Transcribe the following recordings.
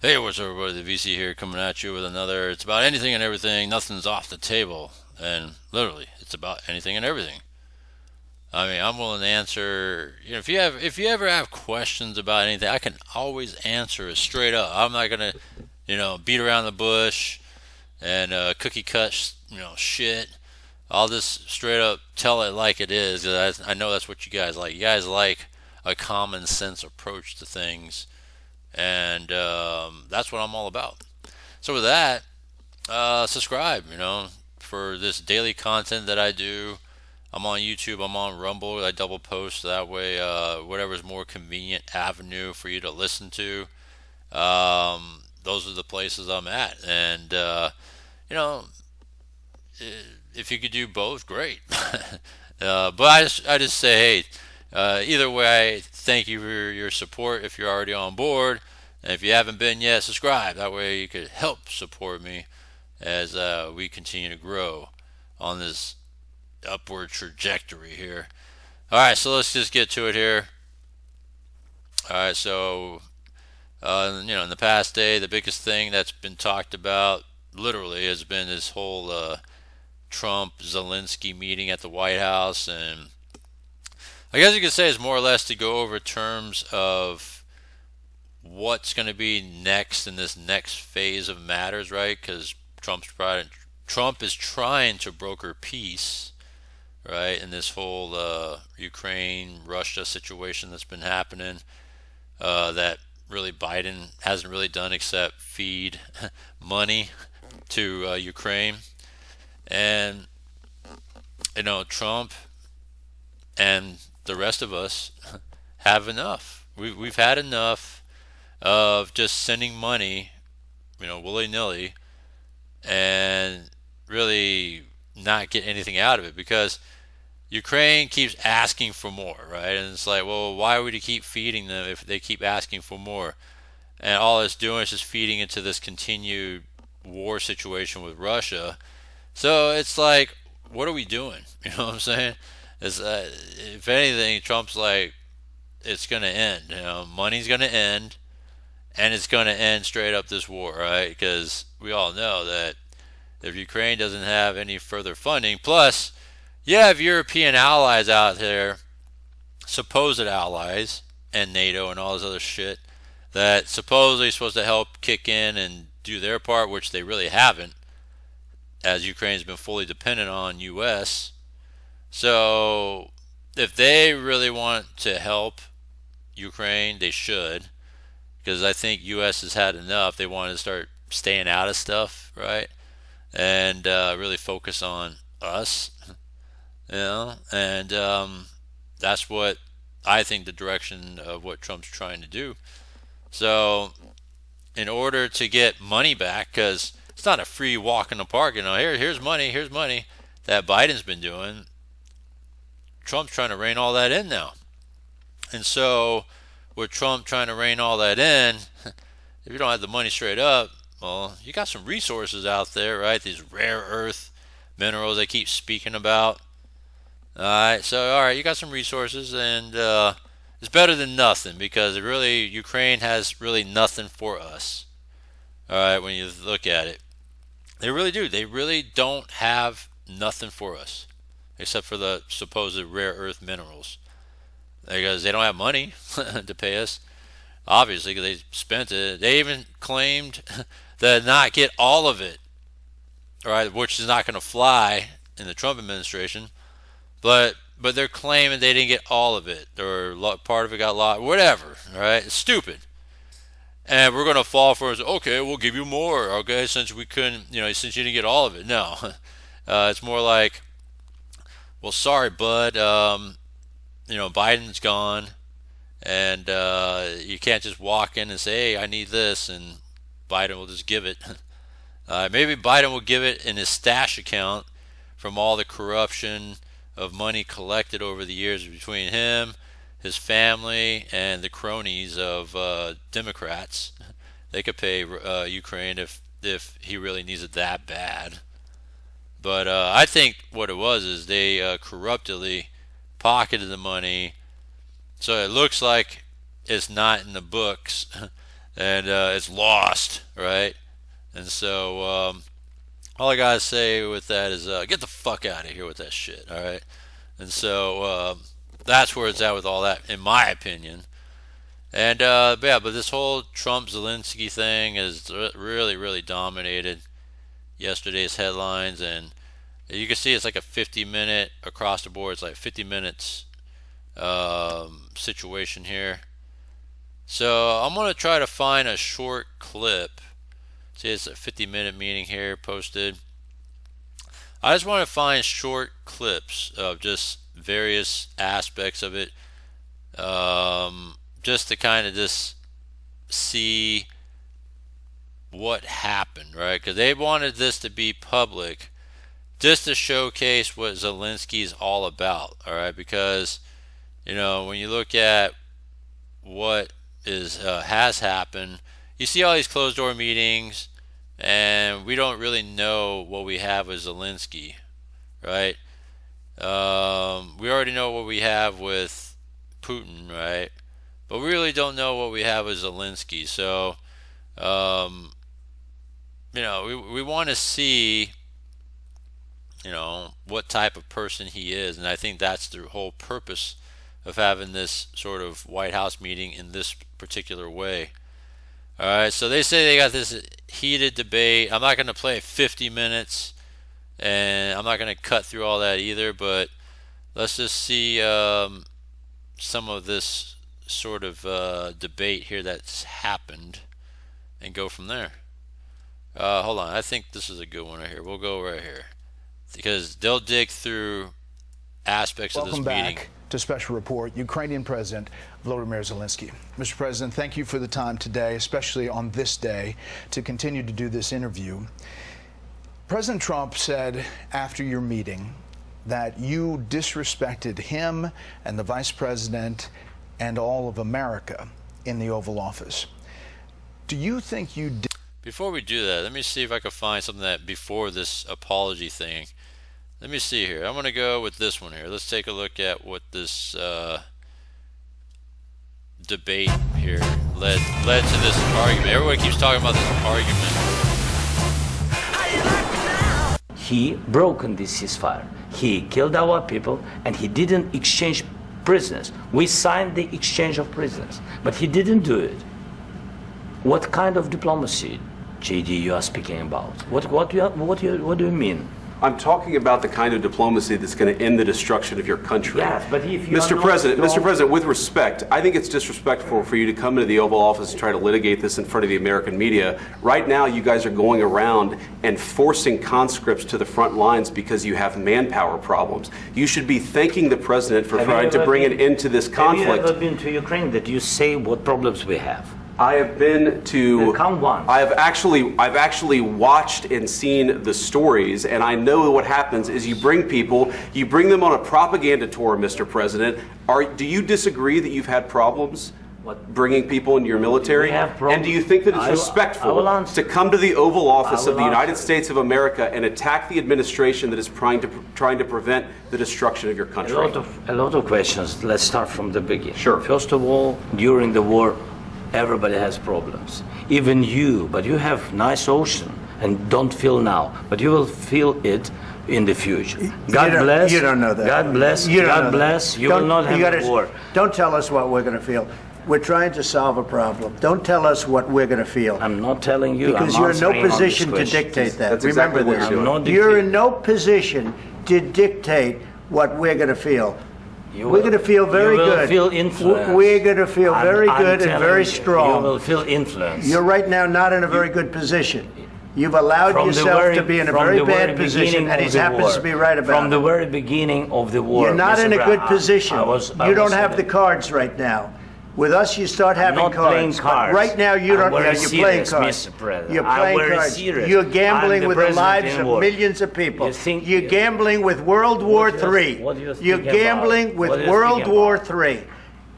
Hey, what's up, everybody? The VC here coming at you with another. It's about anything and everything. Nothing's off the table. And literally, it's about anything and everything. I mean, I'm willing to answer. If you ever have questions about anything, I can always answer it straight up. I'm not gonna, beat around the bush and cookie cut, shit. I'll just straight up tell it like it is. 'Cause I know that's what you guys like. You guys like a common sense approach to things, and that's what I'm all about. So with that, subscribe. For this daily content that I do. I'm on YouTube. I'm on Rumble. I double post that way. Whatever's more convenient avenue for you to listen to. Those are the places I'm at, and you know, if you could do both, great. But I just say, hey, either way, thank you for your support if you're already on board. And if you haven't been yet, subscribe. That way you could help support me as we continue to grow on this upward trajectory here. All right, so let's just get to it here. All right, so in the past day, the biggest thing that's been talked about literally has been this whole Trump Zelenskyy meeting at the White House, and I guess you could say it's more or less to go over terms of what's going to be next in this next phase of matters, right? Because Trump is trying to broker peace, right, in this whole Ukraine Russia situation that's been happening. That really Biden hasn't really done except feed money to Ukraine, and Trump and the rest of us have enough. We've had enough of just sending money, willy nilly, and really not get anything out of it because Ukraine keeps asking for more, right? And it's like, well, why would you keep feeding them if they keep asking for more? And all it's doing is just feeding into this continued war situation with Russia. So it's like, what are we doing? You know what I'm saying? If anything, Trump's like, it's going to end. Money's going to end, and it's going to end straight up this war, right? Because we all know that if Ukraine doesn't have any further funding, plus you have European allies out there, supposed allies, and NATO and all this other shit that supposedly supposed to help kick in and do their part, which they really haven't, as Ukraine's been fully dependent on U.S. So if they really want to help Ukraine, they should, because I think U.S. has had enough. They want to start staying out of stuff, right, and really focus on us. And that's what I think the direction of what Trump's trying to do. So, in order to get money back, because it's not a free walk in the park, here's money that Biden's been doing. Trump's trying to rein all that in now. And so, with Trump trying to rein all that in, if you don't have the money straight up, well, you got some resources out there, right? These rare earth minerals they keep speaking about. All right, you got some resources, and it's better than nothing because Ukraine has really nothing for us. All right, when you look at it, they really do. They really don't have nothing for us except for the supposed rare earth minerals because they don't have money to pay us. Obviously, because they spent it. They even claimed to not get all of it. All right, which is not going to fly in the Trump administration. But they're claiming they didn't get all of it, or part of it got lost, whatever. All right, it's stupid, and we're gonna fall for it. Okay, we'll give you more. Okay, since we couldn't, since you didn't get all of it. No, it's more like, well, sorry, bud. Biden's gone, and you can't just walk in and say, hey, I need this, and Biden will just give it. Maybe Biden will give it in his stash account from all the corruption of money collected over the years between him, his family, and the cronies of Democrats. They could pay Ukraine if he really needs it that bad. But I think what it was is they corruptly pocketed the money, so it looks like it's not in the books and it's lost, right? And so all I gotta say with that is get the fuck out of here with that shit, all right? And so that's where it's at with all that, in my opinion. And yeah, but this whole Trump Zelensky thing has really, really dominated yesterday's headlines, and you can see it's like a 50-minute across the board. It's like 50 minutes situation here. So I'm gonna try to find a short clip. See, it's a 50-minute meeting here posted. I just want to find short clips of just various aspects of it, just to kind of just see what happened, right? Because they wanted this to be public, just to showcase what Zelensky's all about, all right? Because, you know, when you look at what has happened, you see all these closed door meetings, and we don't really know what we have with Zelensky, right? We already know what we have with Putin, right? But we really don't know what we have with Zelensky. So, you know, we want to see, you know, what type of person he is. And I think that's the whole purpose of having this sort of White House meeting in this particular way. All right, so they say they got this heated debate. I'm not going to play 50 minutes, and I'm not going to cut through all that either, but let's just see some of this sort of debate here that's happened and go from there. Hold on, I think this is a good one right here. We'll go right here because they'll dig through aspects of this meeting. Welcome back to Special Report. Ukrainian President Volodymyr Zelensky. Mr. President, thank you for the time today, especially on this day, to continue to do this interview. President Trump said after your meeting that you disrespected him and the Vice President and all of America in the Oval Office. Do you think you did? Before we do that, let me see if I can find something that before this apology thing. Let me see here. I'm going to go with this one here. Let's take a look at what this debate here led to this argument. Everybody keeps talking about this argument. He broken this ceasefire. He killed our people, and he didn't exchange prisoners. We signed the exchange of prisoners, but he didn't do it. What kind of diplomacy, JD, you are speaking about? What do you mean? I'm talking about the kind of diplomacy that's going to end the destruction of your country. Yes, but if you Mr. President, with respect, I think it's disrespectful for you to come into the Oval Office and try to litigate this in front of the American media. Right now, you guys are going around and forcing conscripts to the front lines because you have manpower problems. You should be thanking the President for trying to bring an end to this conflict. Have you ever been to Ukraine that you say what problems we have? I have been to. Come once. I've actually watched and seen the stories, and I know what happens is you bring them on a propaganda tour, Mr. President. Do you disagree that you've had problems bringing people into your military? And do you think that it's respectful to come to the Oval Office of the United States of America and attack the administration that is trying to prevent the destruction of your country? A lot of questions. Let's start from the beginning. Sure. First of all, during the war, everybody has problems, even you, but you have nice ocean and don't feel now, but you will feel it in the future. God bless. You don't know that. God bless. God bless. You will not have a war. Don't tell us what we're going to feel. We're trying to solve a problem. Don't tell us what we're going to feel. I'm not telling you. Because you're in no position to dictate that. That's Remember exactly what this. you're doing. You're in no position to dictate what we're going to feel. We're going to feel very good. You will feel influence. We're going to feel very good and very strong. You will feel influence. You're right now not in a very good position. You've allowed yourself to be in a very bad position, and he happens to be right about it. From the very beginning of the war. You're not in a good position. You don't have the cards right now. With us, you start having cards. But right now, you don't. You're playing cards. You're playing cards. You're gambling with the lives of millions of people. You're gambling with World War III. You're gambling with World War III.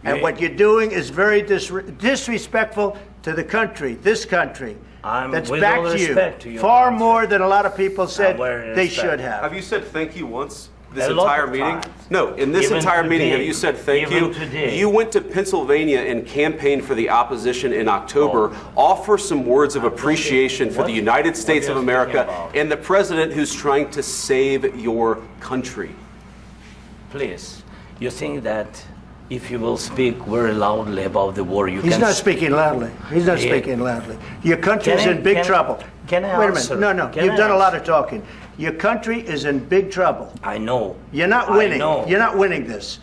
And what you're doing is very disrespectful to the country, this country. That's back to you. Far more than a lot of people said they should have. Have you said thank you once? this entire meeting? No, in this entire meeting, have you said thank you? You went to Pennsylvania and campaigned for the opposition in October. Offer some words of appreciation for the United States of America and the president who's trying to save your country. Please, you think that if you will speak very loudly about the war, you can... He's not speaking loudly. He's not speaking loudly. Your country's in big trouble. Can I Wait a answer? minute. No, you've done a lot of talking. Your country is in big trouble. I know. You're not winning. You're not winning this.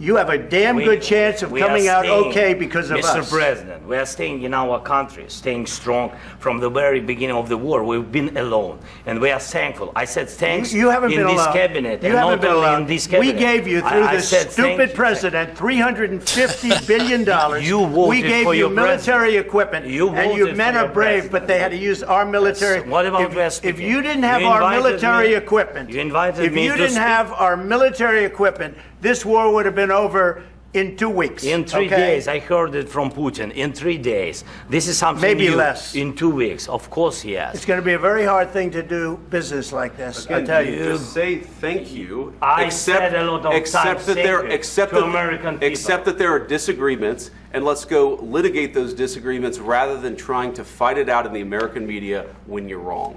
You have a damn good chance of coming out okay because of us. Mr. President, we are staying in our country, staying strong from the very beginning of the war. We've been alone, and we are thankful. I said thanks you haven't in been this alone. cabinet. You haven't been alone. In this cabinet. We gave you, through this stupid president, $350 billion. You voted we gave for you your military equipment, and your men are brave, but they had to use our military. What about if you didn't have our military equipment, if you didn't have our military equipment, this war would have been over in 2 weeks. In 3 days. I heard it from Putin. In 3 days. This is something maybe new. Less. In 2 weeks. Of course, yes. It's going to be a very hard thing to do business like this. Again, I tell you. Just say thank you. I said a lot of accept that there, accept to that, American people. Accept that there are disagreements, and let's go litigate those disagreements rather than trying to fight it out in the American media when you're wrong.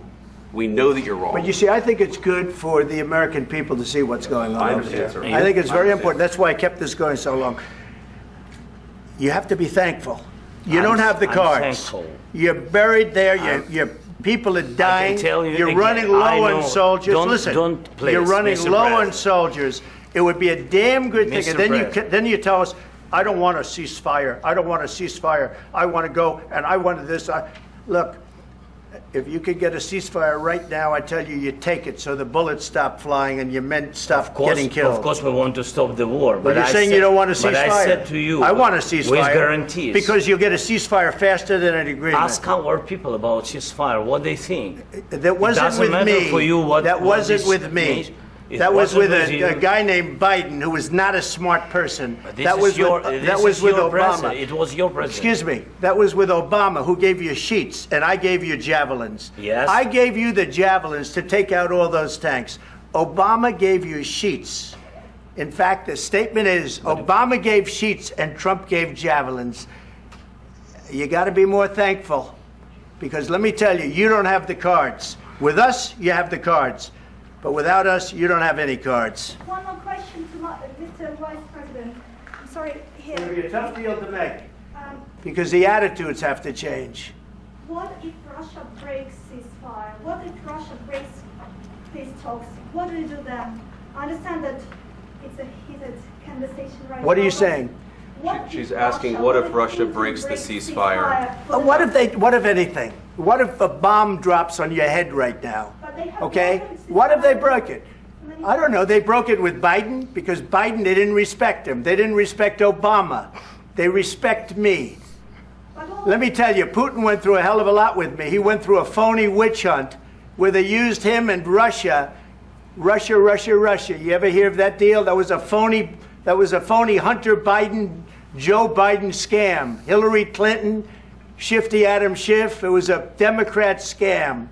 We know that you're wrong. But you see, I think it's good for the American people to see what's going on. I understand, sir. I think it's very important. That's why I kept this going so long. You have to be thankful. You don't have the cards. Thankful. You're buried there. Your people are dying. You're running low on soldiers. Listen, you're running low on soldiers. It would be a damn good thing. And then you tell us, I don't want a ceasefire. I don't want a ceasefire. I want to go and I want this. Look. If you could get a ceasefire right now, I tell you, you take it so the bullets stop flying and your men stop getting killed. Of course, we want to stop the war. But you're saying you don't want a ceasefire. But I said to you, I want a ceasefire. With guarantees. Because you'll get a ceasefire faster than an agreement. Ask our people about ceasefire, what they think. That wasn't with me. For you what, that wasn't with me. That was with a guy named Biden, who was not a smart person. That was with Obama. It was your president. Excuse me. That was with Obama, who gave you sheets, and I gave you javelins. Yes. I gave you the javelins to take out all those tanks. Obama gave you sheets. In fact, the statement is Obama gave sheets and Trump gave javelins. You got to be more thankful, because let me tell you, you don't have the cards. With us, you have the cards. But without us, you don't have any cards. One more question to Mr. Vice President. I'm sorry, here. It'll be a tough deal to make, because the attitudes have to change. What if Russia breaks ceasefire? What if Russia breaks peace talks? What do you do then? I understand that it's a heated conversation right now. What are you saying? She's asking, what if Russia breaks the ceasefire? What if anything? What if a bomb drops on your head right now? Okay? What if they broke it? I don't know. They broke it with Biden, because Biden, they didn't respect him. They didn't respect Obama. They respect me. Let me tell you, Putin went through a hell of a lot with me. He went through a phony witch hunt where they used him and Russia. Russia. You ever hear of that deal? That was a phony Hunter Biden, Joe Biden scam. Hillary Clinton, Shifty Adam Schiff. It was a Democrat scam.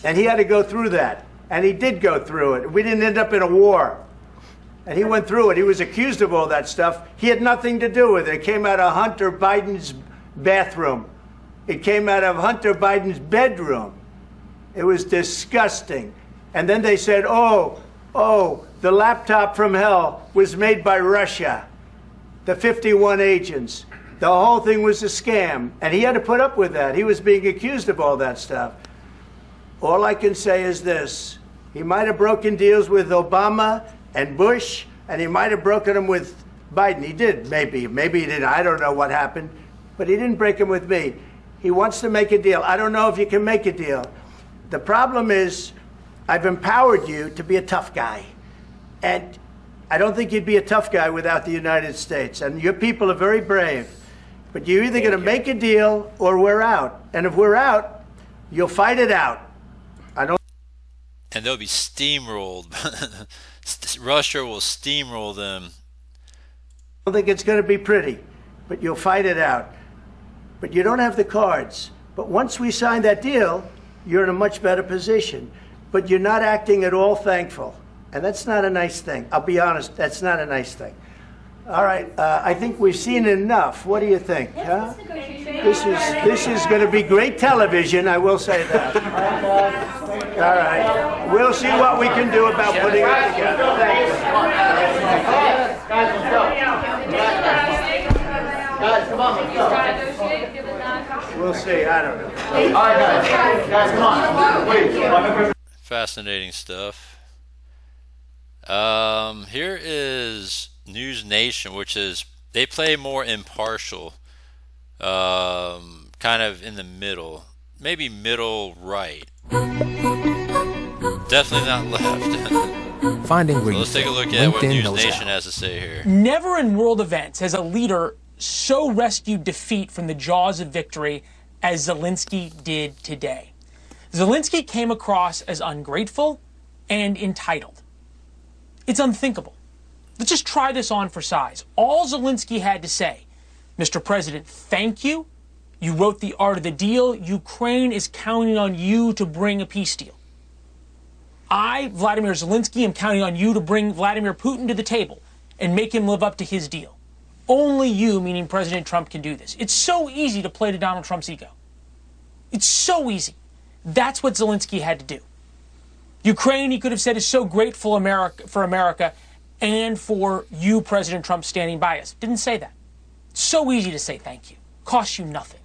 And he had to go through that. And he did go through it. We didn't end up in a war. And he went through it. He was accused of all that stuff. He had nothing to do with it. It came out of Hunter Biden's bathroom. It came out of Hunter Biden's bedroom. It was disgusting. And then they said, oh, the laptop from hell was made by Russia. The 51 agents. The whole thing was a scam. And he had to put up with that. He was being accused of all that stuff. All I can say is this. He might have broken deals with Obama and Bush, and he might have broken them with Biden. He did, maybe. Maybe he didn't. I don't know what happened. But he didn't break them with me. He wants to make a deal. I don't know if you can make a deal. The problem is, I've empowered you to be a tough guy. And I don't think you'd be a tough guy without the United States. And your people are very brave. But you're either going to make a deal or we're out. And if we're out, you'll fight it out. And they'll be steamrolled. Russia will steamroll them. I don't think it's going to be pretty, but you'll fight it out. But you don't have the cards. But once we sign that deal, you're in a much better position. But you're not acting at all thankful. And that's not a nice thing. I'll be honest, that's not a nice thing. All right, I think we've seen enough. What do you think? Huh? This is going to be great television, I will say that. All right, we'll see what we can do about putting it together. Thank you. Guys, let's go. Guys, come on, let's go. We'll see, I don't know. All right, guys, come on. Wait. Fascinating stuff. Here is News Nation, which is, they play more impartial, kind of in the middle, maybe middle right. Definitely not left. Finding where So let's take a look at what News Nation has to say here. Never in world events has a leader so rescued defeat from the jaws of victory as Zelensky did today. Zelensky came across as ungrateful and entitled. It's unthinkable. Let's just try this on for size. All Zelensky had to say, Mr. President, thank you. You wrote the art of the deal. Ukraine is counting on you to bring a peace deal. I, Vladimir Zelensky, am counting on you to bring Vladimir Putin to the table and make him live up to his deal. Only you, meaning President Trump, can do this. It's so easy to play to Donald Trump's ego. It's so easy. That's what Zelensky had to do. Ukraine, he could have said, is so grateful for America and for you, President Trump, standing by us. Didn't say that. It's so easy to say thank you. Costs you nothing.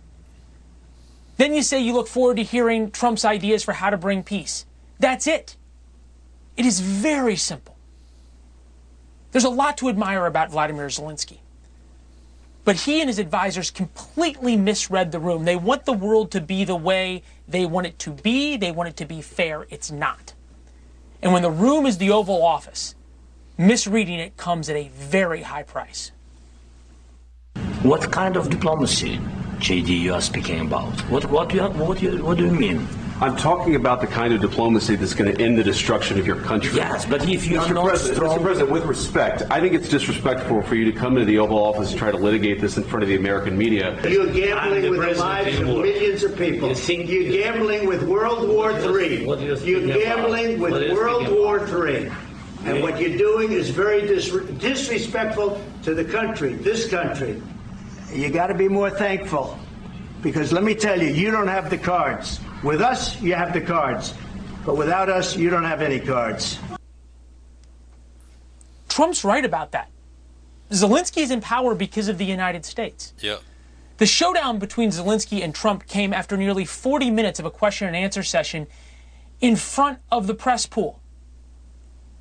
Then you say you look forward to hearing Trump's ideas for how to bring peace. That's it. It is very simple. There's a lot to admire about Vladimir Zelensky. But he and his advisors completely misread the room. They want the world to be the way they want it to be. They want it to be fair. It's not. And when the room is the Oval Office, misreading it comes at a very high price. What kind of diplomacy, JD, you are speaking about? What do you mean? I'm talking about the kind of diplomacy that's going to end the destruction of your country. Yes, but if you are not strong... Mr. President, with respect, I think it's disrespectful for you to come into the Oval Office and try to litigate this in front of the American media. You're gambling with the lives of millions of people. You're gambling with World War III. You're gambling with World War III. And what you're doing is very disrespectful to the country, this country. You got to be more thankful. Because let me tell you, you don't have the cards. With us, you have the cards. But without us, you don't have any cards. Trump's right about that. Zelensky is in power because of the United States. Yep. The showdown between Zelensky and Trump came after nearly 40 minutes of a question and answer session in front of the press pool.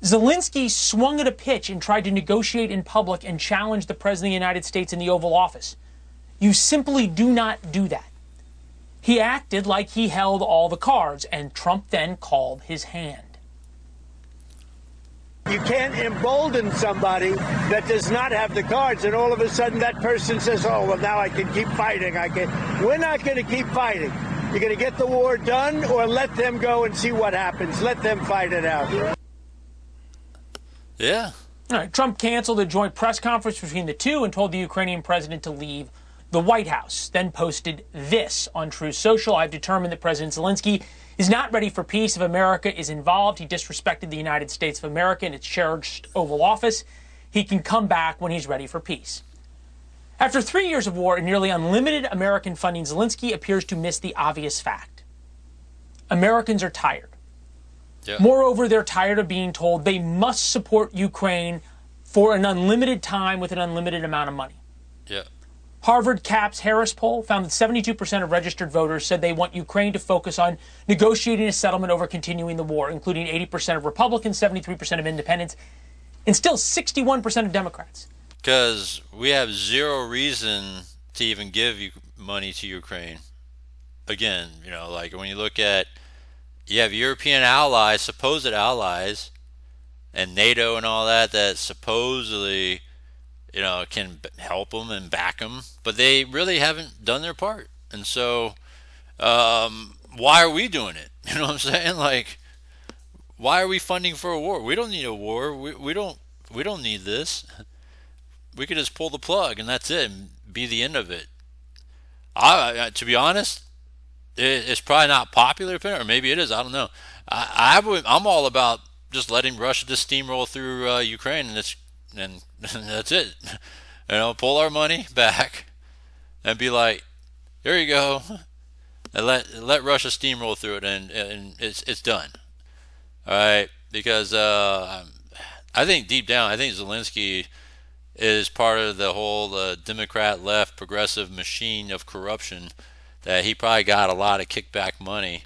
Zelensky swung at a pitch and tried to negotiate in public and challenge the President of the United States in the Oval Office. You simply do not do that. He acted like he held all the cards, and Trump then called his hand. You can't embolden somebody that does not have the cards, and all of a sudden that person says, oh, well, now I can keep fighting. We're not going to keep fighting. You're going to get the war done or let them go and see what happens. Let them fight it out. Yeah. All right, Trump canceled a joint press conference between the two and told the Ukrainian president to leave the White House, then posted this on Truth Social. I've determined that President Zelensky is not ready for peace. If America is involved, he disrespected the United States of America and its cherished Oval Office. He can come back when he's ready for peace. After 3 years of war and nearly unlimited American funding, Zelensky appears to miss the obvious fact. Americans are tired. Yeah. Moreover, they're tired of being told they must support Ukraine for an unlimited time with an unlimited amount of money. Yeah. Harvard Capps Harris poll found that 72% of registered voters said they want Ukraine to focus on negotiating a settlement over continuing the war, including 80% of Republicans, 73% of independents, and still 61% of Democrats. Because we have zero reason to even give money to Ukraine. Again, like when you look at, you have European allies, supposed allies, and NATO and all that supposedly can help them and back them, but they really haven't done their part. And so, why are we doing it? You know what I'm saying? Like, why are we funding for a war? We don't need a war. We don't need this. We could just pull the plug and that's it, and be the end of it. To be honest, it's probably not popular, or maybe it is. I don't know. I'm all about just letting Russia just steamroll through Ukraine, and that's it. Pull our money back and be like, here you go, and let Russia steamroll through it, and it's done. All right, because I think deep down, I think Zelenskyy is part of the whole Democrat left progressive machine of corruption, that he probably got a lot of kickback money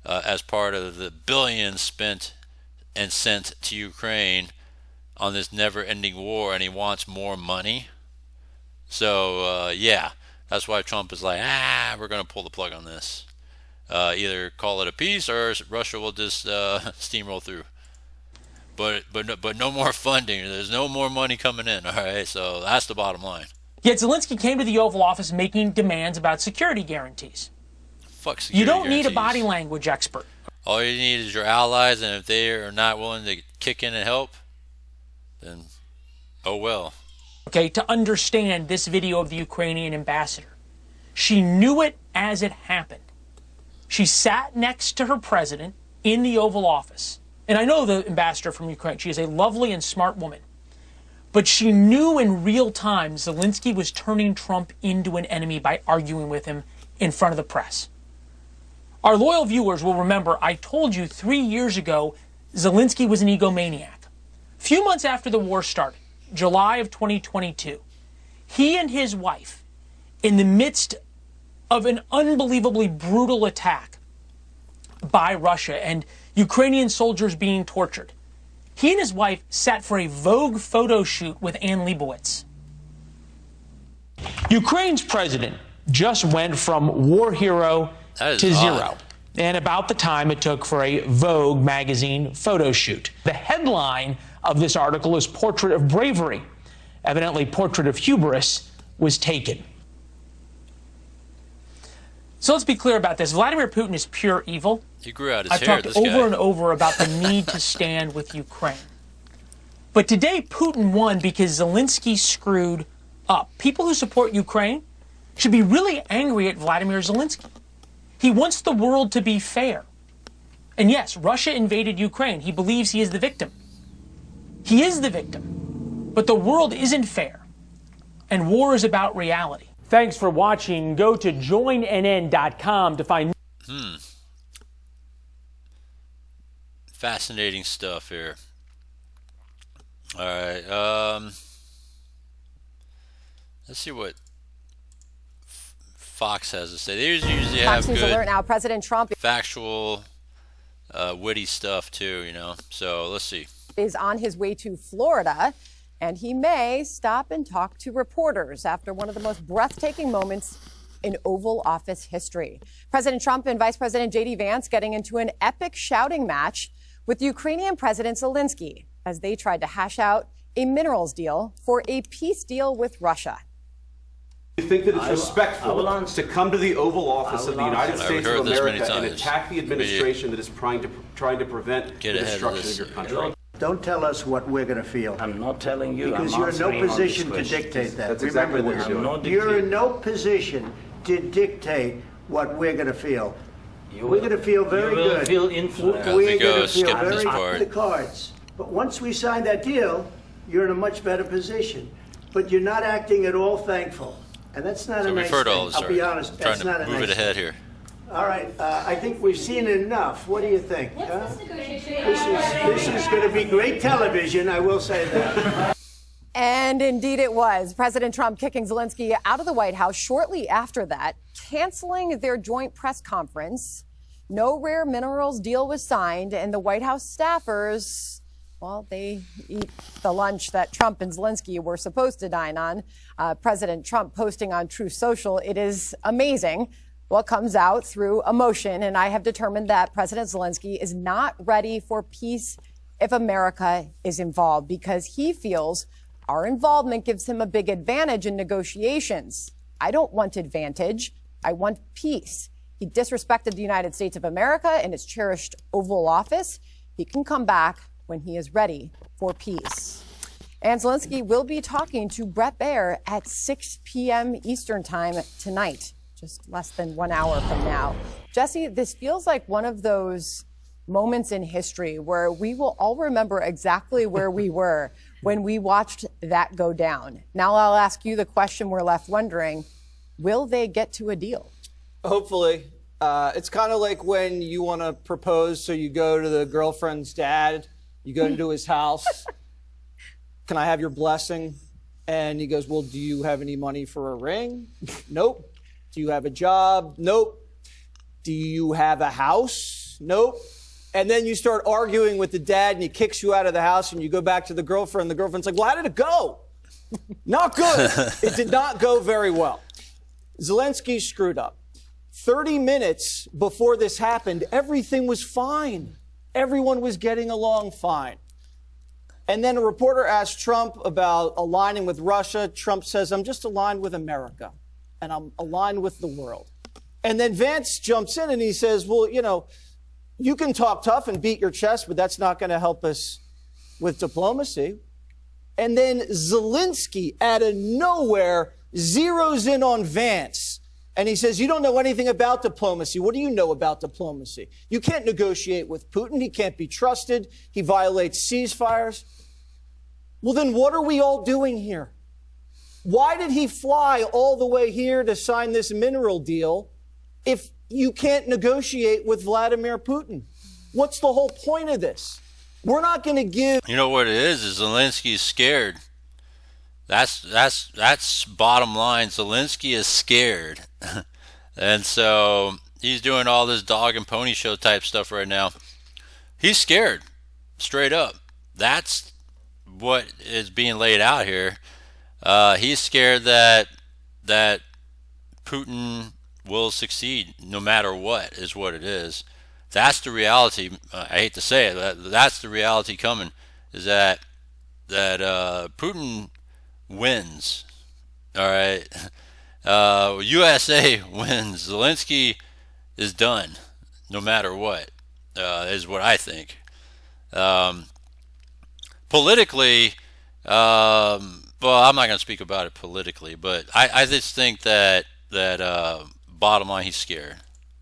as part of the billions spent and sent to Ukraine on this never-ending war, and he wants more money. So yeah, that's why Trump is like, we're going to pull the plug on this. Either call it a peace, or Russia will just steamroll through. But no more funding. There's no more money coming in. All right, so that's the bottom line. Yet Zelenskyy came to the Oval Office making demands about security guarantees. Fuck security You don't guarantees. need a body language expert. All you need is your allies, and if they are not willing to kick in and help, then oh well. Okay, to understand this video of the Ukrainian ambassador. She knew it as it happened. She sat next to her president in the Oval Office. And I know the ambassador from Ukraine. She is a lovely and smart woman. But she knew in real time Zelenskyy was turning Trump into an enemy by arguing with him in front of the press. Our loyal viewers will remember I told you 3 years ago Zelenskyy was an egomaniac. A few months after the war started, July of 2022, he and his wife, in the midst of an unbelievably brutal attack by Russia and Ukrainian soldiers being tortured, he and his wife sat for a Vogue photo shoot with Ann Leibovitz. Ukraine's president just went from war hero to zero, and about the time it took for a Vogue magazine photo shoot. The headline of this article is Portrait of Bravery. Evidently, Portrait of Hubris was taken. So let's be clear about this. Vladimir Putin is pure evil. He grew out his I've hair, talked over and over about the need to stand with Ukraine. But today, Putin won because Zelenskyy screwed up. People who support Ukraine should be really angry at Vladimir Zelenskyy. He wants the world to be fair. And yes, Russia invaded Ukraine. He believes he is the victim. He is the victim. But the world isn't fair. And war is about reality. Thanks for watching. Go to joinnn.com to find... Fascinating stuff here. All right. Let's see what Fox has to say. They usually have good alert now. President Trump factual, witty stuff too, So let's see. Is on his way to Florida, and he may stop and talk to reporters after one of the most breathtaking moments in Oval Office history. President Trump and Vice President J.D. Vance getting into an epic shouting match with Ukrainian President Zelenskyy as they tried to hash out a minerals deal for a peace deal with Russia. Do you think that it's respectful to come to the Oval Office of the United States of America and attack the administration that is trying to prevent the destruction of your country? Don't tell us what we're going to feel. I'm not telling you. Because you're in no position to dictate that. That's exactly what you're doing. You're in no position to dictate what we're going to feel. We're going to feel very good. You will feel influenced. We're going to feel very good the cards. But once we sign that deal, you're in a much better position. But you're not acting at all thankful. And that's not a nice thing. I'll be honest, that's not a nice thing. Move it ahead here. All right, I think we've seen enough. What do you think? This is going to be great television, I will say that. And indeed it was. President Trump kicking Zelenskyy out of the White House shortly after that, canceling their joint press conference. No rare minerals deal was signed, and the White House staffers, well, they eat the lunch that Trump and Zelenskyy were supposed to dine on. President Trump posting on Truth Social, it is amazing what comes out through emotion, and I have determined that President Zelenskyy is not ready for peace if America is involved, because he feels our involvement gives him a big advantage in negotiations. I don't want advantage. I want peace. He disrespected the United States of America and its cherished Oval Office. He can come back when he is ready for peace. And Zelenskyy will be talking to Bret Baier at 6 p.m. Eastern time tonight, just less than 1 hour from now. Jesse, this feels like one of those moments in history where we will all remember exactly where we were when we watched that go down. Now I'll ask you the question we're left wondering, will they get to a deal? Hopefully. It's kind of like when you want to propose, so you go to the girlfriend's dad, you go into his house. Can I have your blessing? And he goes, well, do you have any money for a ring? Nope. Do you have a job? Nope. Do you have a house? Nope. And then you start arguing with the dad and he kicks you out of the house and you go back to the girlfriend. The girlfriend's like, well, how did it go? Not good. It did not go very well. Zelensky screwed up. 30 minutes before this happened, everything was fine. Everyone was getting along fine. And then a reporter asked Trump about aligning with Russia. Trump says, I'm just aligned with America and I'm aligned with the world. And then Vance jumps in and he says, well, you know, you can talk tough and beat your chest, but that's not going to help us with diplomacy. And then Zelensky, out of nowhere, zeroes in on Vance. And he says, you don't know anything about diplomacy. What do you know about diplomacy? You can't negotiate with Putin. He can't be trusted. He violates ceasefires. Well, then what are we all doing here? Why did he fly all the way here to sign this mineral deal if you can't negotiate with Vladimir Putin? What's the whole point of this? We're not going to give... You know what it is Zelensky's scared. That's bottom line. Zelensky is scared. And so he's doing all this dog and pony show type stuff right now. He's scared, straight up. That's what is being laid out here. He's scared that Putin will succeed no matter what, is what it is. That's the reality. I hate to say it, that's the reality coming, is that Putin wins. All right. USA wins. Zelensky is done no matter what, is what I think. Politically, well, I'm not going to speak about it politically, but I just think that bottom line, he's scared.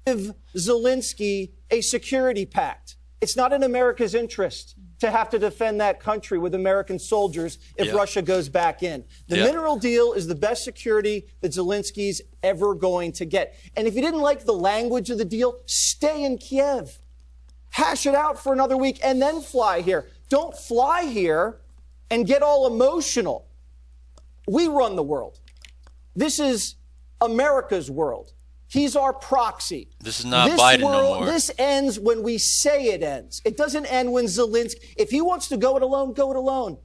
Give Zelensky a security pact. It's not in America's interest to have to defend that country with American soldiers if Russia goes back in. The mineral deal is the best security that Zelensky's ever going to get. And if you didn't like the language of the deal, stay in Kiev. Hash it out for another week and then fly here. Don't fly here and get all emotional. We run the world. This is America's world. He's our proxy. This is not Biden no more. This ends when we say it ends. It doesn't end when Zelensky... If he wants to go it alone, go it alone.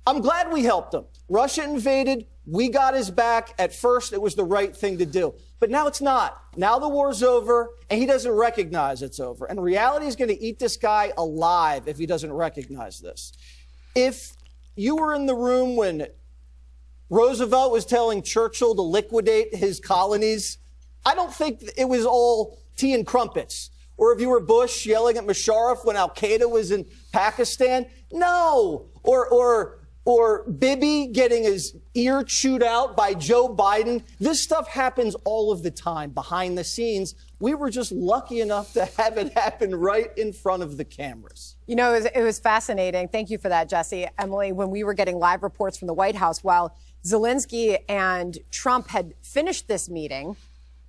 I'm glad we helped him. Russia invaded. We got his back. At first, it was the right thing to do. But now it's not. Now the war's over, and he doesn't recognize it's over. And reality is going to eat this guy alive if he doesn't recognize this. If you were in the room when Roosevelt was telling Churchill to liquidate his colonies, I don't think it was all tea and crumpets. Or if you were Bush yelling at Musharraf when Al-Qaeda was in Pakistan, no. Or Bibi getting his ear chewed out by Joe Biden. This stuff happens all of the time behind the scenes. We were just lucky enough to have it happen right in front of the cameras. You know, it was fascinating. Thank you for that, Jesse. Emily, when we were getting live reports from the White House, while Zelensky and Trump had finished this meeting,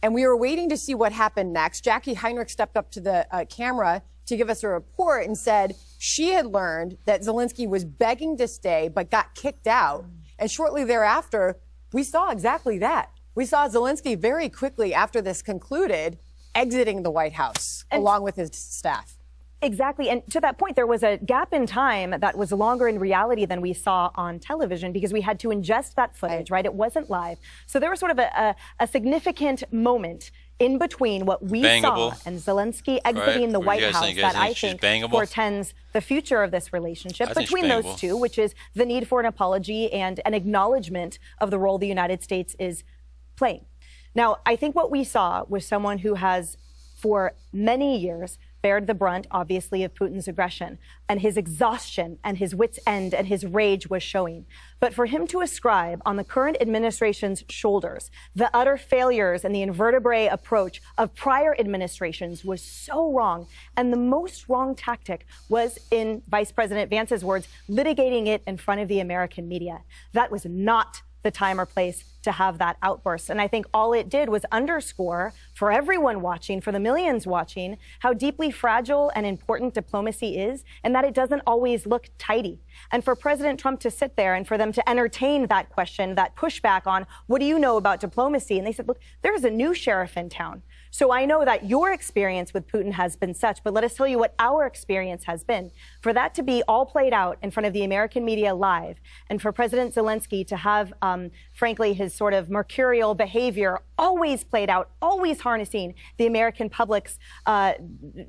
and we were waiting to see what happened next, Jackie Heinrich stepped up to the camera to give us a report and said she had learned that Zelensky was begging to stay but got kicked out. And shortly thereafter, we saw exactly that. We saw Zelensky very quickly after this concluded exiting the White House along with his staff. Exactly. And to that point, there was a gap in time that was longer in reality than we saw on television because we had to ingest that footage, right? It wasn't live. So there was sort of a significant moment in between what we saw and Zelensky exiting the White House that I think portends the future of this relationship between those two, which is the need for an apology and an acknowledgement of the role the United States is playing. Now, I think what we saw was someone who has for many years, bared the brunt, obviously, of Putin's aggression, and his exhaustion and his wit's end and his rage was showing. But for him to ascribe on the current administration's shoulders the utter failures and the invertebrate approach of prior administrations was so wrong. And the most wrong tactic was, in Vice President Vance's words, litigating it in front of the American media. That was not the time or place to have that outburst. And I think all it did was underscore for everyone watching, for the millions watching, how deeply fragile and important diplomacy is, and that it doesn't always look tidy. And for President Trump to sit there and for them to entertain that question, that pushback on, what do you know about diplomacy? And they said, look, there's a new sheriff in town. So I know that your experience with Putin has been such, but let us tell you what our experience has been. For that to be all played out in front of the American media live, and for President Zelenskyy to have, frankly, his sort of mercurial behavior always played out, always harnessing the American public's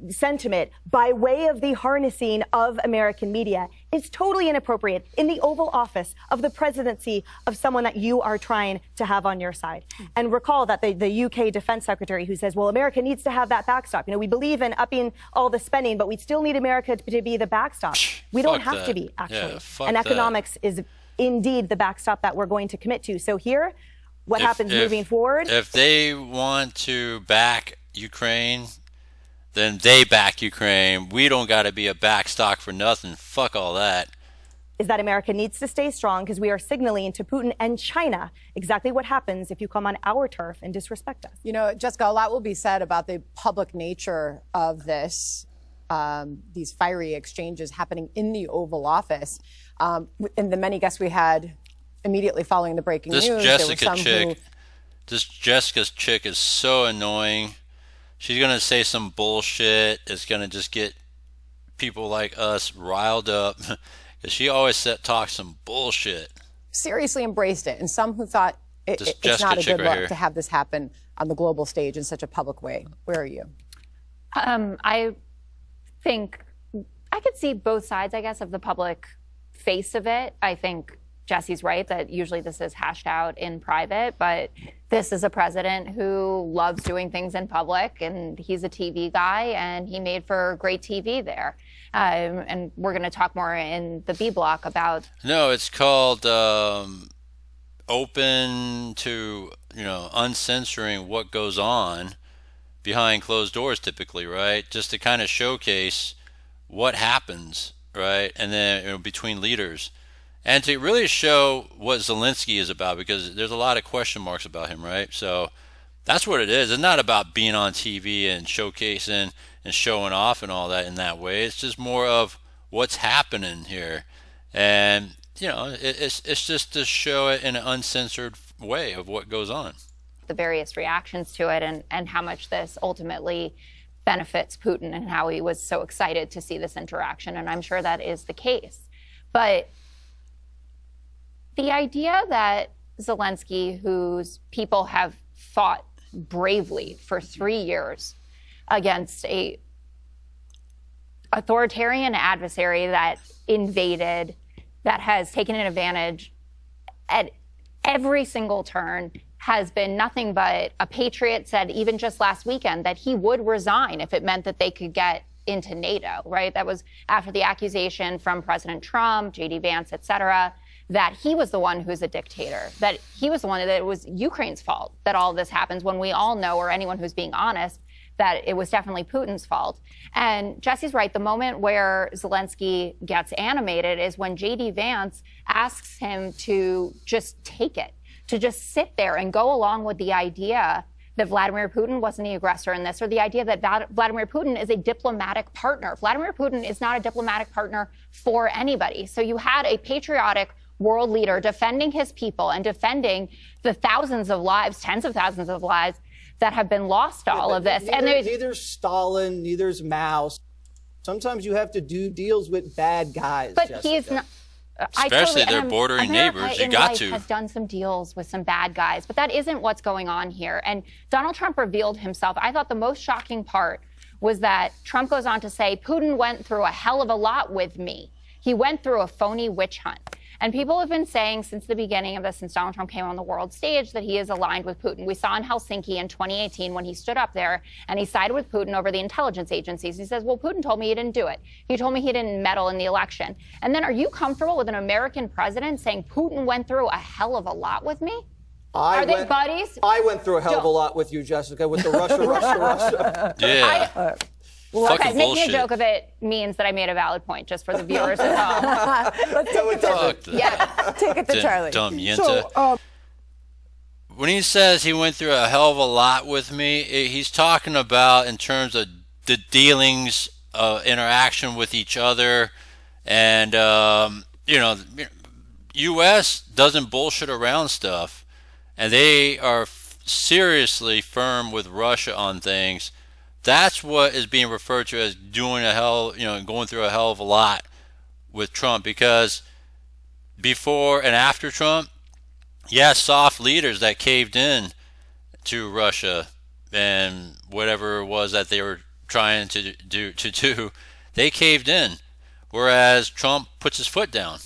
sentiment by way of the harnessing of American media, is totally inappropriate in the Oval Office of the presidency of someone that you are trying to have on your side. And recall that the UK Defense Secretary who says, well, America needs to have that backstop. You know, we believe in upping all the spending, but we still need America to be the backstop. We don't have to be, actually. And economics is indeed the backstop that we're going to commit to. So here, what happens moving forward? If they want to back Ukraine, then they back Ukraine. We don't got to be a backstop for nothing. Fuck all that. Is that America needs to stay strong because we are signaling to Putin and China exactly what happens if you come on our turf and disrespect us. You know, Jessica, a lot will be said about the public nature of this, these fiery exchanges happening in the Oval Office. And the many guests we had immediately following the breaking news. This Jessica's chick is so annoying. She's going to say some bullshit. It's going to just get people like us riled up. Because she always talks some bullshit. Seriously embraced it. And some who thought it's not a good look to have this happen on the global stage in such a public way. Where are you? I think I could see both sides, I guess, of the public face of it. I think Jesse's right that usually this is hashed out in private, but this is a president who loves doing things in public, and he's a TV guy, and he made for great TV there. And we're going to talk more in the B block about. No, it's called open to, uncensoring what goes on behind closed doors typically, right? Just to kind of showcase what happens, right? And then between leaders. And to really show what Zelenskyy is about, because there's a lot of question marks about him, right? So that's what it is. It's not about being on TV and showcasing and showing off and all that in that way. It's just more of what's happening here. And, it's just to show it in an uncensored way of what goes on. The various reactions to it and how much this ultimately benefits Putin and how he was so excited to see this interaction. And I'm sure that is the case. But the idea that Zelenskyy, whose people have fought bravely for 3 years against a authoritarian adversary that invaded, that has taken an advantage at every single turn, has been nothing but a patriot, said even just last weekend that he would resign if it meant that they could get into NATO, right? That was after the accusation from President Trump, J.D. Vance, et cetera, that he was the one who's a dictator, that he was the one that it was Ukraine's fault that all of this happens, when we all know, or anyone who's being honest, that it was definitely Putin's fault. And Jesse's right. The moment where Zelenskyy gets animated is when J.D. Vance asks him to just take it, to just sit there and go along with the idea that Vladimir Putin wasn't the aggressor in this, or the idea that Vladimir Putin is a diplomatic partner. Vladimir Putin is not a diplomatic partner for anybody. So you had a patriotic world leader defending his people and defending the thousands of lives, tens of thousands of lives that have been lost to all of this. Neither Stalin, neither's Mao. Sometimes you have to do deals with bad guys. But Jessica. He's not. Especially their bordering neighbors. You got to. Has done some deals with some bad guys, but that isn't what's going on here. And Donald Trump revealed himself. I thought the most shocking part was that Trump goes on to say, Putin went through a hell of a lot with me. He went through a phony witch hunt. And people have been saying since the beginning of this, since Donald Trump came on the world stage, that he is aligned with Putin. We saw in Helsinki in 2018 when he stood up there and he sided with Putin over the intelligence agencies. He says, well, Putin told me he didn't do it. He told me he didn't meddle in the election. And then are you comfortable with an American president saying Putin went through a hell of a lot with me? Are they buddies? I went through a hell of a lot with you, Jessica, with the Russia. Yeah. Okay, making a joke of it means that I made a valid point, just for the viewers at home. Let's take it to Charlie. Dumb Yenta. When he says he went through a hell of a lot with me, he's talking about in terms of the dealings, interaction with each other, and U.S. doesn't bullshit around stuff. And they are seriously firm with Russia on things. That's what is being referred to as doing going through a hell of a lot with Trump. Because before and after Trump, soft leaders that caved in to Russia and whatever it was that they were trying to do, they caved in. Whereas Trump puts his foot down.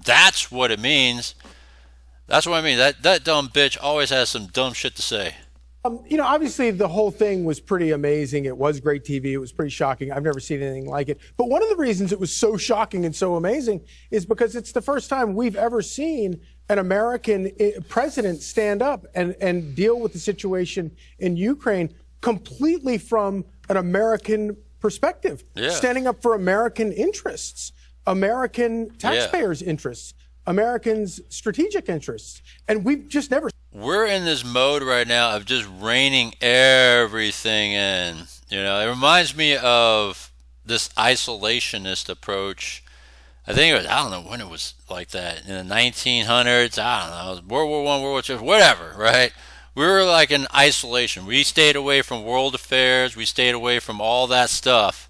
That's what it means. That's what I mean. That dumb bitch always has some dumb shit to say. Obviously the whole thing was pretty amazing. It was great TV. It was pretty shocking. I've never seen anything like it. But one of the reasons it was so shocking and so amazing is because it's the first time we've ever seen an American president stand up and deal with the situation in Ukraine completely from an American perspective. Yeah. Standing up for American interests, American taxpayers' interests, Americans' strategic interests. And we've just never. We're in this mode right now of just reining everything in. It reminds me of this isolationist approach. I think it was, I don't know when it was like that, in the 1900s, I don't know, World War I, World War II, whatever, right? We were like in isolation. We stayed away from world affairs. We stayed away from all that stuff,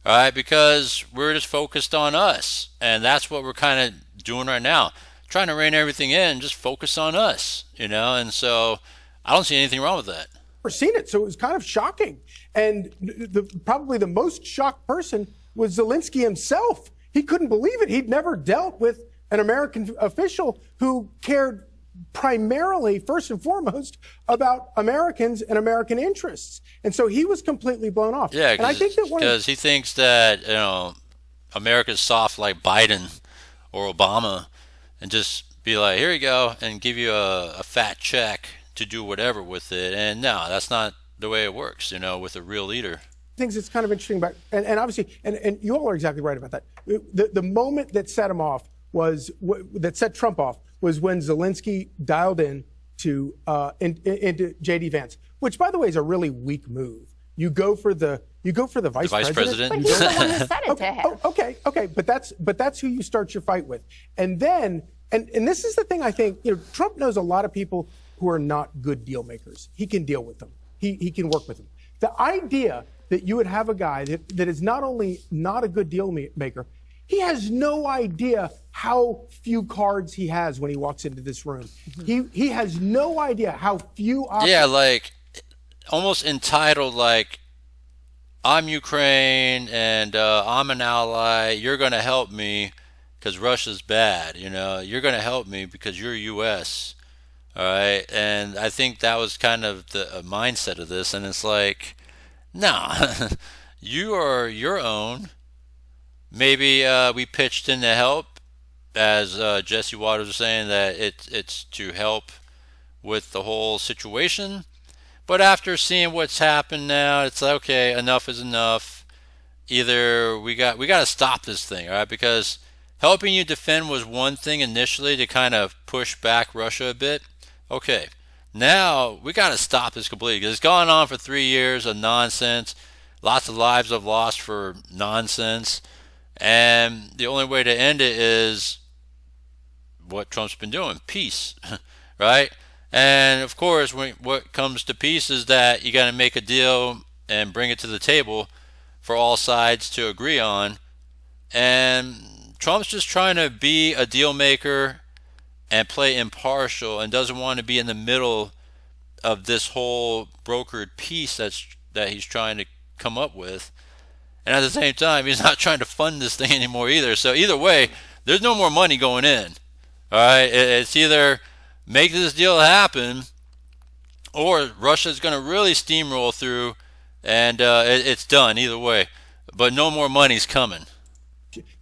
right? Because we're just focused on us. And that's what we're kind of doing right now, trying to rein everything in, just focus on us, and so I don't see anything wrong with that. Never seen it, so it was kind of shocking. And probably the most shocked person was Zelenskyy himself. He couldn't believe it. He'd never dealt with an American official who cared primarily, first and foremost, about Americans and American interests. And so he was completely blown off. Yeah, and I think that because he thinks that America's soft like Biden or Obama, and just be like, here you go, and give you a fat check to do whatever with it. And no, that's not the way it works, with a real leader. Things that's kind of interesting about, and obviously, and you all are exactly right about that. The moment that set him off that set Trump off was when Zelenskyy dialed in into J.D. Vance, which, by the way, is a really weak move. You go for the vice president. But he's the one who said it to him. Okay, but that's who you start your fight with. And then, and this is the thing I think, Trump knows a lot of people who are not good deal makers. He can deal with them. He can work with them. The idea that you would have a guy that is not only not a good deal maker, he has no idea how few cards he has when he walks into this room. He has no idea how few options. Yeah, like almost entitled, like, I'm Ukraine and I'm an ally. You're going to help me because Russia's bad. You're going to help me because you're U.S. All right. And I think that was kind of the mindset of this. And it's like, no, you are your own. Maybe we pitched in to help, as Jesse Waters was saying, that it's to help with the whole situation. But after seeing what's happened now, it's like, okay, enough is enough. Either we got to stop this thing, all right? Because helping you defend was one thing initially to kind of push back Russia a bit. Okay, now we got to stop this completely because it's gone on for 3 years of nonsense. Lots of lives I've lost for nonsense. And the only way to end it is what Trump's been doing, peace, right? And of course, what comes to peace is that you got to make a deal and bring it to the table for all sides to agree on. And Trump's just trying to be a deal maker and play impartial and doesn't want to be in the middle of this whole brokered peace that he's trying to come up with. And at the same time, he's not trying to fund this thing anymore either. So either way, there's no more money going in. All right, it's either make this deal happen, or Russia's going to really steamroll through, and it's done either way. But no more money's coming.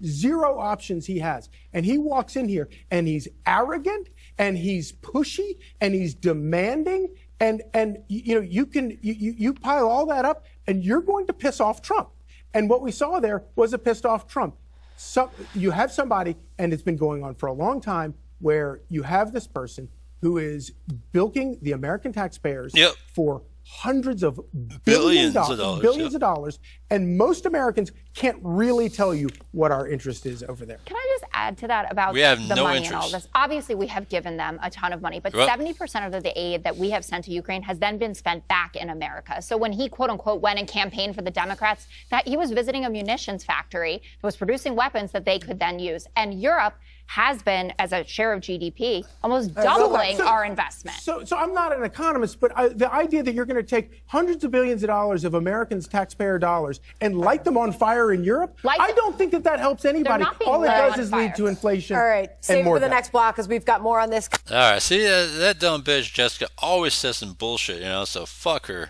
Zero options he has. And he walks in here and he's arrogant and he's pushy and he's demanding. And you know, you pile all that up and you're going to piss off Trump. And what we saw there was a pissed off Trump. So you have somebody, and it's been going on for a long time, where you have this person who is bilking the American taxpayers for hundreds of billions of dollars, and most Americans can't really tell you what our interest is over there. Can I just add to that about the money and all this? Obviously, we have given them a ton of money, but 70% of the aid that we have sent to Ukraine has then been spent back in America. So when he, quote unquote, went and campaigned for the Democrats, that he was visiting a munitions factory that was producing weapons that they could then use. And Europe has been, as a share of GDP, almost doubling our investment. So I'm not an economist, but the idea that you're going to take hundreds of billions of dollars of Americans' taxpayer dollars and light them on fire in Europe, I don't think that helps anybody. All it does is lead to inflation. All right, save it for the next block because we've got more on this. All right, see, that dumb bitch Jessica always says some bullshit, you know, so fuck her.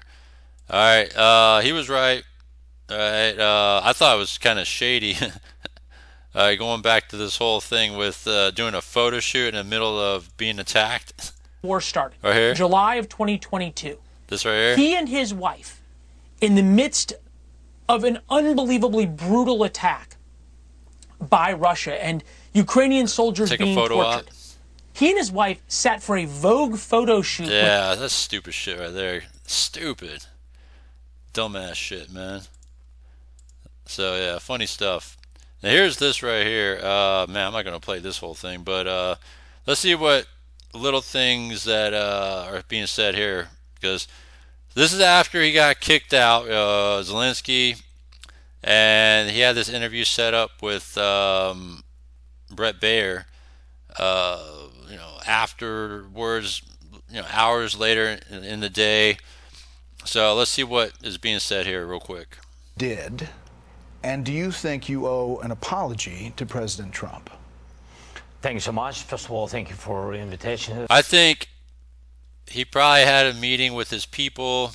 All right, he was right. All right, I thought it was kind of shady. Going back to this whole thing with doing a photo shoot in the middle of being attacked. War started. Right here? July of 2022. This right here? He and his wife, in the midst of an unbelievably brutal attack by Russia and Ukrainian soldiers being tortured. He and his wife sat for a Vogue photo shoot. Yeah, that's stupid shit right there. Stupid. Dumbass shit, man. So, yeah, funny stuff. Now here's this right here. Man, I'm not going to play this whole thing, but let's see what little things that are being said here, because this is after he got kicked out, Zelenskyy, and he had this interview set up with Brett Baer. You know, afterwards, you know, hours later in the day. So let's see what is being said here real quick. And do you think you owe an apology to President Trump? Thank you so much. First of all, thank you for the invitation. I think he probably had a meeting with his people,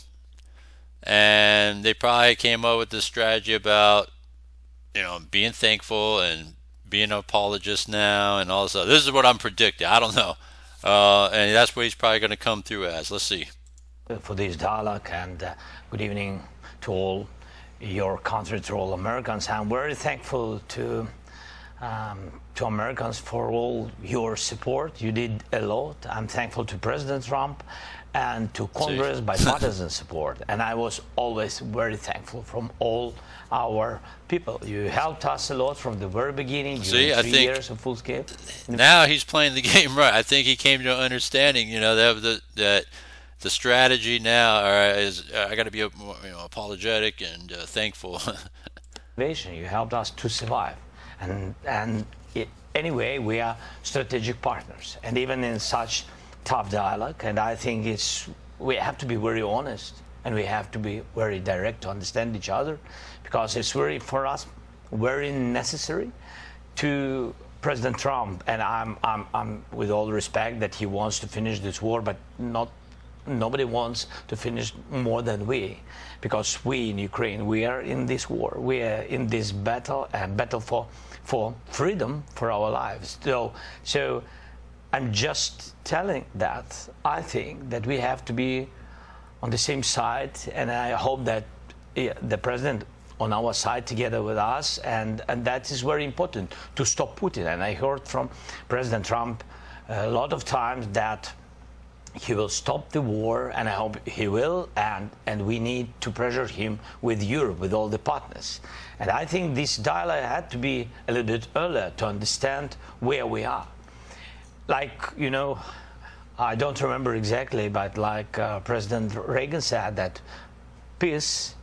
and they probably came up with this strategy about, you know, being thankful and being an apologist now and all this stuff. This is what I'm predicting. I don't know. And that's what he's probably going to come through as. Let's see. For this dialogue, and good evening to all your country, to all Americans. I'm very thankful to Americans for all your support. You did a lot. I'm thankful to President Trump and to Congress bipartisan support. And I was always very thankful from all our people. You helped us a lot from the very beginning. See, I think 3 years of full scale. Now he's playing the game right. I think he came to an understanding, you know, that the strategy now is I got to be, you know, apologetic and thankful. You helped us to survive, and anyway, we are strategic partners, and even in such tough dialogue. And I think we have to be very honest, and we have to be very direct to understand each other, because it's very, for us, very necessary to President Trump. And I'm with all respect that he wants to finish this war, but nobody wants to finish more than we, because we in Ukraine, we are in this war, we are in this battle, and battle for freedom, for our lives. So I'm just telling that I think that we have to be on the same side, and I hope that the president on our side together with us, and that is very important to stop Putin. And I heard from President Trump a lot of times that he will stop the war, and I hope he will, and we need to pressure him with Europe, with all the partners. And I think this dialogue had to be a little bit earlier to understand where we are. Like, you know, I don't remember exactly, but like President Reagan said, that peace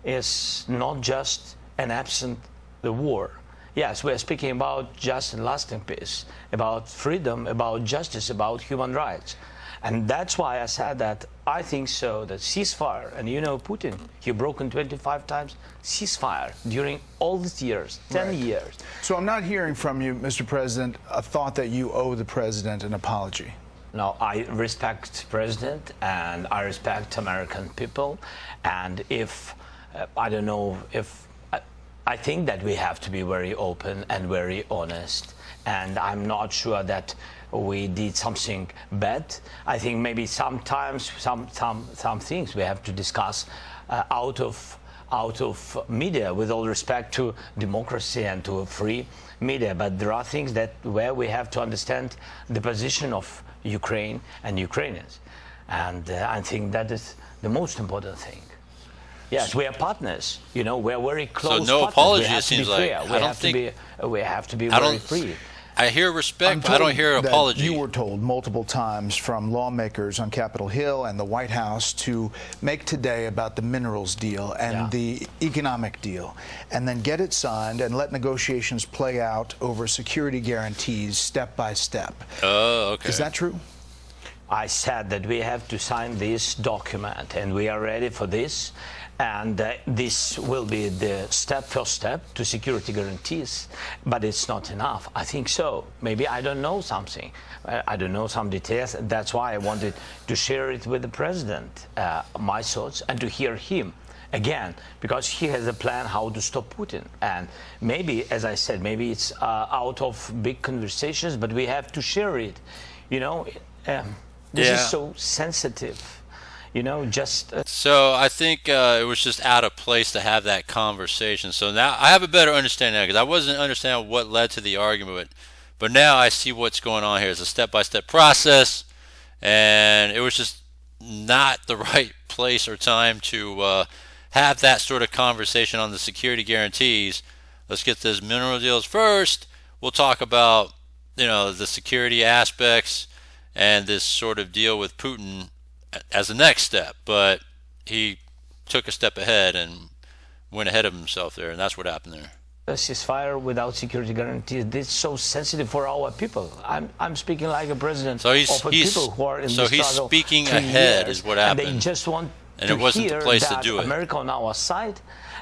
is not just an absent the war. Yes, we're speaking about just and lasting peace, about freedom, about justice, about human rights. And that's why I said that I think so, that ceasefire, and you know Putin, he broken 25 times ceasefire during all these years, 10 years. So I'm not hearing from you, Mr. President, a thought that you owe the president an apology. No, I respect President and I respect American people. And if, I don't know, if I think that we have to be very open and very honest. And I'm not sure that we did something bad. I think maybe sometimes some things we have to discuss out of media, with all respect to democracy and to a free media. But there are things that where we have to understand the position of Ukraine and Ukrainians, and I think that is the most important thing. Yes, we are partners. You know, we are very close. So no partners. apology. It seems like we have to be very free. I hear respect, but I don't hear apology. You were told multiple times from lawmakers on Capitol Hill and the White House to make today about the minerals deal and the economic deal, and then get it signed and let negotiations play out over security guarantees step by step. Oh, okay. Is that true? I said that we have to sign this document, and we are ready for this. And this will be the first step to security guarantees, but it's not enough. I think so. Maybe I don't know something. I don't know some details. That's why I wanted to share it with the president, my thoughts, and to hear him again, because he has a plan how to stop Putin. And maybe, as I said, maybe it's out of big conversations, but we have to share it. You know, this is so sensitive. You know, just... So I think it was just out of place to have that conversation. So now I have a better understanding now, because I wasn't understanding what led to the argument. But now I see what's going on here. It's a step-by-step process, and it was just not the right place or time to have that sort of conversation on the security guarantees. Let's get those mineral deals first. We'll talk about, you know, the security aspects and this sort of deal with Putin as the next step, but he took a step ahead and went ahead of himself there, and that's what happened there. A ceasefire without security guarantees, this is so sensitive for our people. I'm speaking like a president of people who are in so the he's struggle speaking 3 ahead years, is what happened. And they just want and to it wasn't hear the place that to do it. America on our side,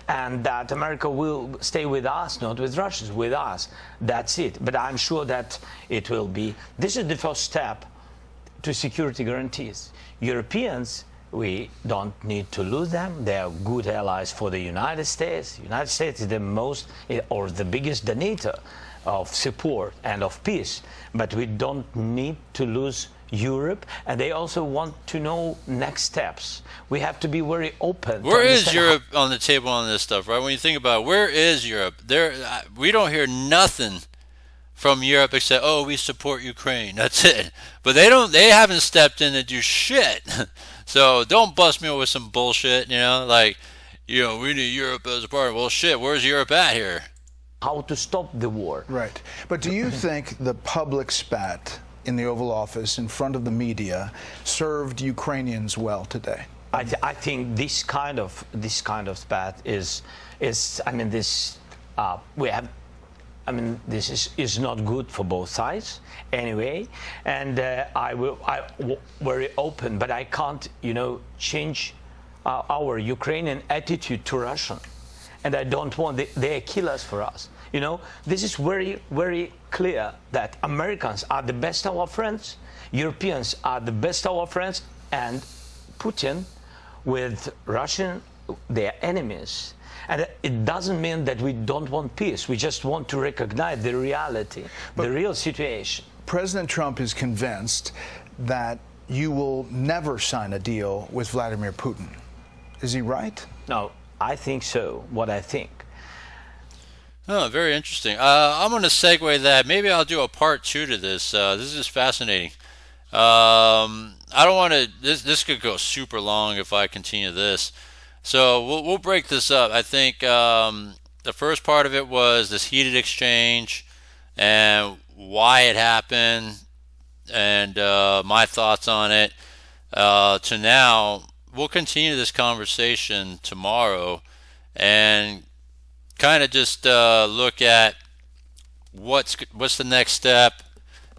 and that America will stay with us, not with Russia, with us. That's it. But I'm sure that it will be. This is the first step to security guarantees. Europeans, we don't need to lose them. They are good allies for the United States. The United States is the most or the biggest donator of support and of peace. But we don't need to lose Europe, and they also want to know next steps. We have to be very open. Where is Europe on the table on this stuff, right? When you think about it, where is Europe? We don't hear nothing from Europe except, oh, we support Ukraine. That's it. But they haven't stepped in to do shit. So don't bust me with some bullshit, you know, like, you know, we need Europe as a partner. Well, shit, where's Europe at here? How to stop the war. Right. But do you think the public spat in the Oval Office in front of the media served Ukrainians well today? I think this kind of spat is I mean, this we have. I mean, this is not good for both sides anyway, and I very open, but I can't, you know, change our Ukrainian attitude to Russia, and I don't want they kill us for us. You know, this is very, very clear that Americans are the best of our friends, Europeans are the best of our friends, and Putin with Russian, their enemies. And it doesn't mean that we don't want peace. We just want to recognize the reality, the real situation. President Trump is convinced that you will never sign a deal with Vladimir Putin. Is he right? No, I think so, what I think. Oh, very interesting. I'm going to segue that. Maybe I'll do a part 2 to this. This is fascinating. I don't want to... This could go super long if I continue this. So we'll break this up. I think the first part of it was this heated exchange and why it happened and my thoughts on it. To now, we'll continue this conversation tomorrow and kind of just look at what's the next step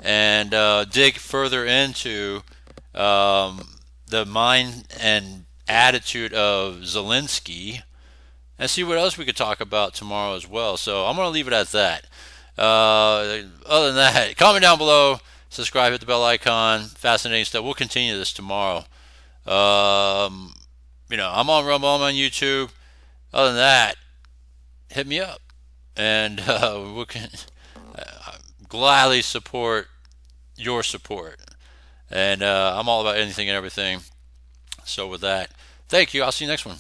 and dig further into the mind and attitude of Zelenskyy, and see what else we could talk about tomorrow as well. So I'm going to leave it at that. Other than that, comment down below, subscribe, hit the bell icon. Fascinating stuff. We'll continue this tomorrow. I'm on Rumble, I'm on YouTube. Other than that, hit me up, and we can gladly support your support. And I'm all about anything and everything. So with that, thank you. I'll see you next one.